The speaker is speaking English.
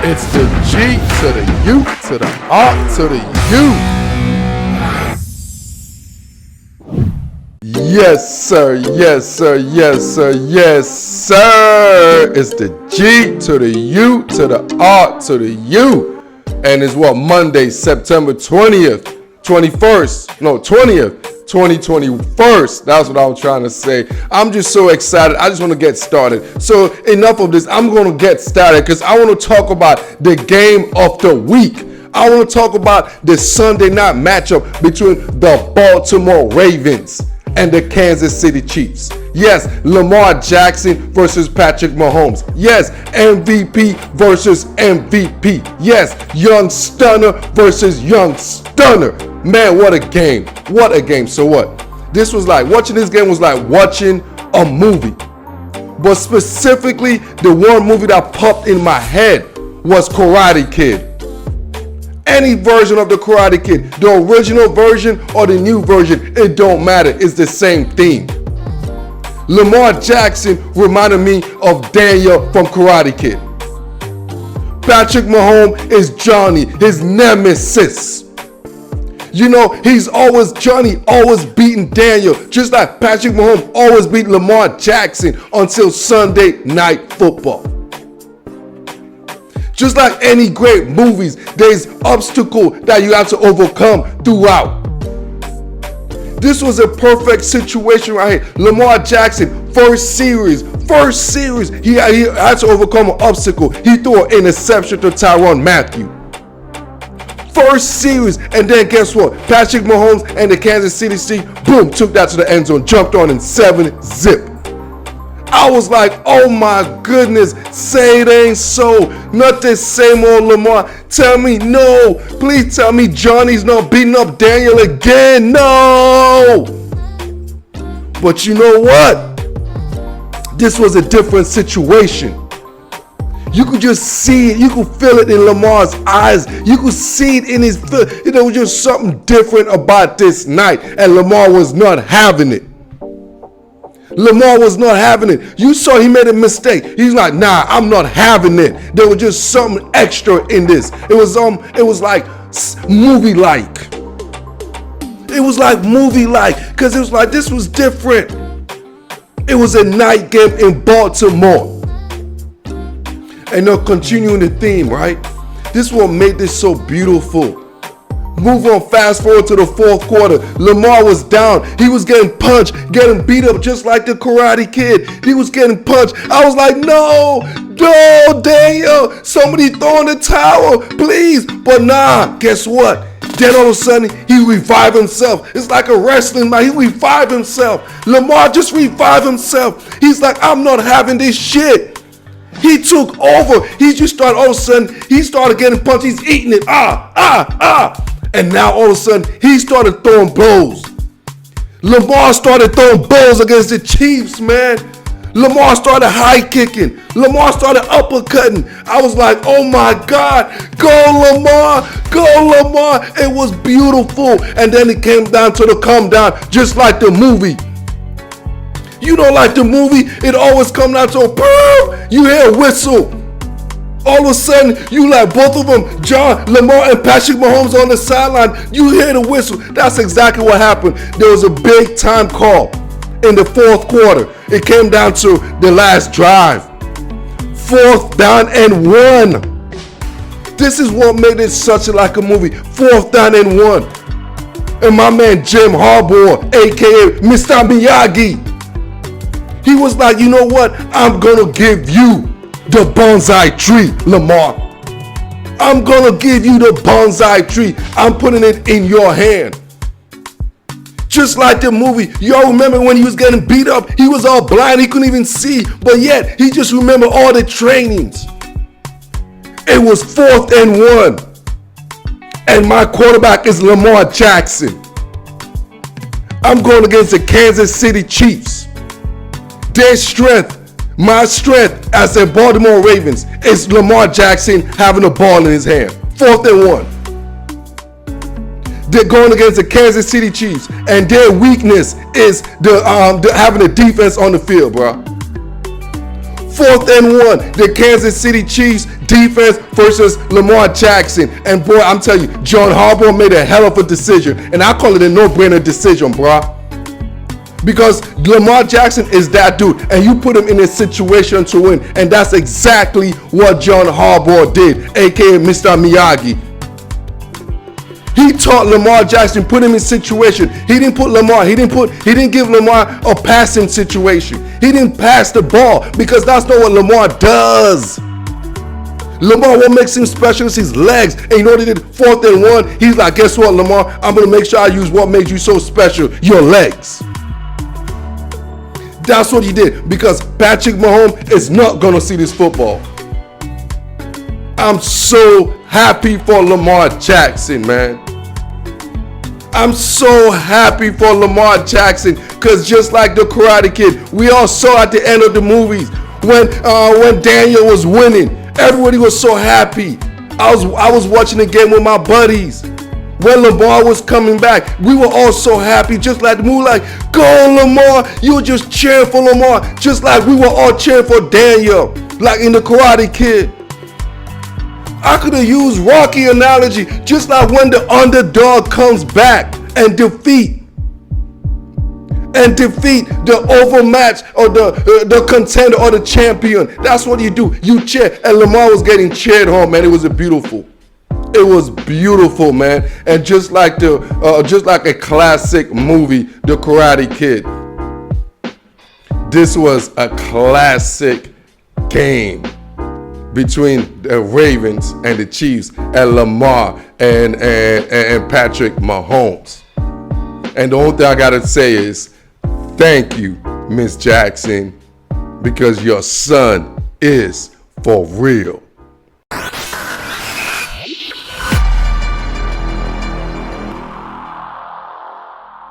It's the G to the U to the R to the U. Yes, sir. Yes, sir. Yes, sir. Yes, sir. It's the G to the U to the R to the U. And it's what? Monday, September 20th, 2021. That's what I'm trying to say. I'm just so excited. I just want to get started. So enough of this. I'm going to get started because I want to talk about the game of the week. I want to talk about the Sunday night matchup between the Baltimore Ravens and the Kansas City Chiefs. Yes, Lamar Jackson versus Patrick Mahomes. Yes, MVP versus MVP. Yes, young stunner versus young stunner. Man, what a game. What a game. So what? This was like, watching this game was like watching a movie. But specifically, the one movie that popped in my head was Karate Kid. Any version of the Karate Kid, the original version or the new version, it don't matter. It's the same theme. Lamar Jackson reminded me of Daniel from Karate Kid. Patrick Mahomes is Johnny, his nemesis. You know, he's always Johnny, always beating Daniel, just like Patrick Mahomes always beat Lamar Jackson until Sunday Night Football. Just like any great movies, there's obstacle that you have to overcome throughout. This was a perfect situation right here. Lamar Jackson, first series, he had to overcome an obstacle. He threw an interception to Tyrann Mathieu. First series, and then guess what? Patrick Mahomes and the Kansas City Chiefs, boom, took that to the end zone, jumped on in 7-zip. I was like, oh my goodness, say it ain't so. Not the same old Lamar. Tell me no. Please tell me Johnny's not beating up Daniel again. No. But you know what? This was a different situation. You could just see it. You could feel it in Lamar's eyes. You could see it in his feel. There was just something different about this night. And Lamar was not having it. Lamar was not having it. You saw he made a mistake. He's like, nah, I'm not having it. There was just something extra in this. It was like movie-like. It was like movie-like because it was like this was different. It was a night game in Baltimore. And they're continuing the theme, right? This is what made this so beautiful. Move on, fast forward to the fourth quarter. Lamar was down. He was getting punched, getting beat up just like the Karate Kid. He was getting punched. I was like, no, Daniel, somebody throw in the towel, please. But nah, guess what? Then all of a sudden, he revived himself. It's like a wrestling match. He revived himself. Lamar just revived himself. He's like, I'm not having this shit. He took over. He just started, all of a sudden, he started getting punched. He's eating it. And now all of a sudden, he started throwing blows. Lamar started throwing blows against the Chiefs, man. Lamar started high kicking. Lamar started uppercutting. I was like, oh my God, go Lamar, go Lamar. It was beautiful. And then it came down to the calm down, just like the movie. You know, like the movie, it always comes down to a boom. You hear a whistle. All of a sudden, you like both of them, Lamar and Patrick Mahomes on the sideline. You hear the whistle. That's exactly what happened. There was a big time call in the fourth quarter. It came down to the last drive. 4th down and 1. This is what made it such like a movie. 4th down and 1. And my man Jim Harbaugh, a.k.a. Mr. Miyagi, he was like, you know what? I'm going to give you the bonsai tree, Lamar. I'm gonna give you the bonsai tree. I'm putting it in your hand. Just like the movie. Y'all remember when he was getting beat up? He was all blind. He couldn't even see. But yet, he just remembered all the trainings. It was 4th and 1. And my quarterback is Lamar Jackson. I'm going against the Kansas City Chiefs. Their strength, my strength as the Baltimore Ravens is Lamar Jackson having the ball in his hand. 4th and 1. They're going against the Kansas City Chiefs, and their weakness is having the defense on the field, bro. 4th and 1, the Kansas City Chiefs defense versus Lamar Jackson. And boy, I'm telling you, John Harbaugh made a hell of a decision. And I call it a no-brainer decision, bruh. Because Lamar Jackson is that dude, and you put him in a situation to win. And that's exactly what John Harbaugh did, aka Mr. Miyagi. He taught Lamar Jackson, put him in situation. He didn't give Lamar a passing situation. He didn't pass the ball because that's not what Lamar does. Lamar, what makes him special is his legs. And you know what he did? 4th and 1. He's like, guess what, Lamar? I'm going to make sure I use what makes you so special, your legs. That's what he did, because Patrick Mahomes is not going to see this football. I'm so happy for Lamar Jackson, man. I'm so happy for Lamar Jackson, because just like the Karate Kid, we all saw at the end of the movies when Daniel was winning, everybody was so happy. I was watching the game with my buddies. When Lamar was coming back, we were all so happy, just like the movie, like, go Lamar, you were just cheering for Lamar, just like we were all cheering for Daniel, like in the Karate Kid. I could have used Rocky analogy, just like when the underdog comes back and defeat the overmatch or the contender or the champion. That's what you do. You cheer, and Lamar was getting cheered home, man. It was beautiful. It was beautiful, man. And just like a classic movie, The Karate Kid, this was a classic game between the Ravens and the Chiefs and Lamar and Patrick Mahomes. And the only thing I gotta say is thank you, Miss Jackson, because your son is for real.